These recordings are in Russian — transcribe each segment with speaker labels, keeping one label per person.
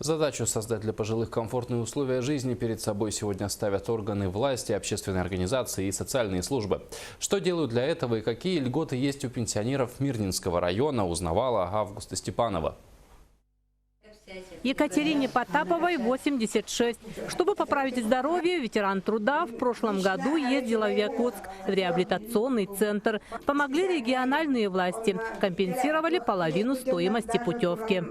Speaker 1: Задачу создать для пожилых комфортные условия жизни перед собой сегодня ставят органы власти, общественные организации и социальные службы. Что делают для этого и какие льготы есть у пенсионеров Мирнинского района, узнавала Августа Степанова.
Speaker 2: Екатерине Потаповой 86. Чтобы поправить здоровье, ветеран труда в прошлом году ездила в Якутск в реабилитационный центр. Помогли региональные власти. Компенсировали половину стоимости путевки.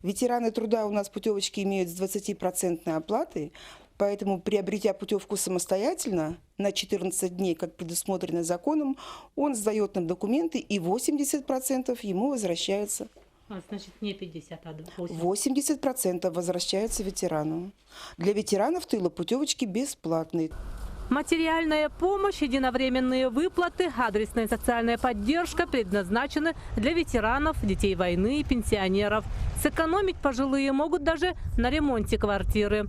Speaker 3: Ветераны труда у нас путевочки имеют с 20% оплатой. Поэтому, приобретя путевку самостоятельно на 14 дней, как предусмотрено законом, он сдает нам документы, и 80% ему возвращается.
Speaker 2: Значит, не 50, а
Speaker 3: 80% возвращается ветерану. Для ветеранов тыла путевочки бесплатные.
Speaker 2: Материальная помощь, единовременные выплаты, адресная социальная поддержка предназначены для ветеранов, детей войны и пенсионеров. Сэкономить пожилые могут даже на ремонте квартиры.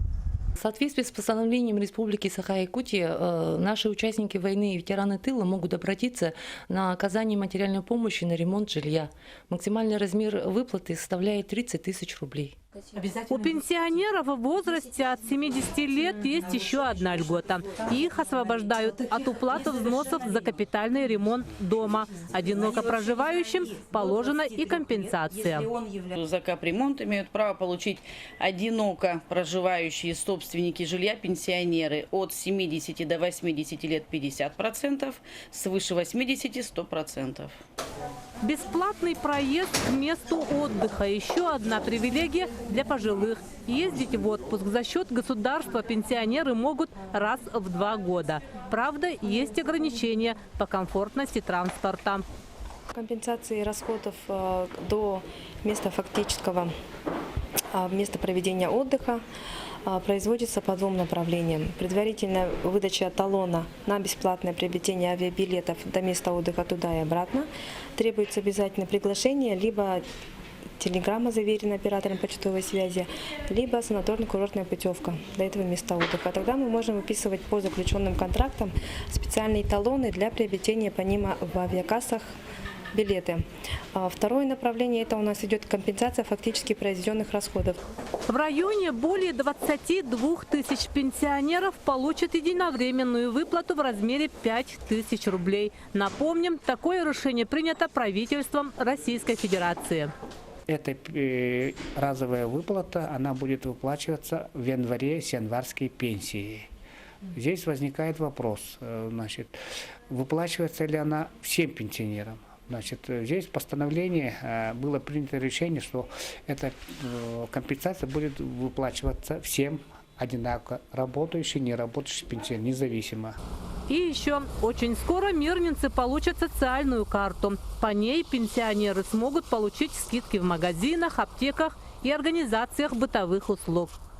Speaker 4: В соответствии с постановлением Республики Саха-Якутия, наши участники войны и ветераны тыла могут обратиться на оказание материальной помощи на ремонт жилья. Максимальный размер выплаты составляет 30 тысяч рублей.
Speaker 2: У пенсионеров в возрасте от 70 лет есть еще одна льгота. Их освобождают от уплаты взносов за капитальный ремонт дома. Одиноко проживающим положена и компенсация.
Speaker 5: За капремонт имеют право получить одиноко проживающие собственники жилья пенсионеры от 70 до 80 лет 50%, свыше 80 – 100%.
Speaker 2: Бесплатный проезд к месту отдыха – еще одна привилегия для пожилых. Ездить в отпуск за счет государства пенсионеры могут раз в 2 года. Правда, есть ограничения по комфортности транспорта.
Speaker 6: Компенсации расходов до места фактического места проведения отдыха производится по 2 направлениям. Предварительная выдача талона на бесплатное приобретение авиабилетов до места отдыха туда и обратно. Требуется обязательно приглашение, либо телеграмма, заверенная оператором почтовой связи, либо санаторно-курортная путевка до этого места отдыха. Тогда мы можем выписывать по заключенным контрактам специальные талоны для приобретения по ним в авиакассах билеты. Второе направление – это у нас идет компенсация фактически произведенных расходов.
Speaker 2: В районе более 22 тысяч пенсионеров получат единовременную выплату в размере 5 тысяч рублей. Напомним, такое решение принято правительством Российской Федерации.
Speaker 7: Эта разовая выплата, она будет выплачиваться в январе с январской пенсии. Здесь возникает вопрос, значит, выплачивается ли она всем пенсионерам? Значит, здесь в постановлении было принято решение, что эта компенсация будет выплачиваться всем одинаково, работающим, не работающим пенсионерам, независимо.
Speaker 2: И еще очень скоро мирнинцы получат социальную карту. По ней пенсионеры смогут получить скидки в магазинах, аптеках и организациях бытовых услуг.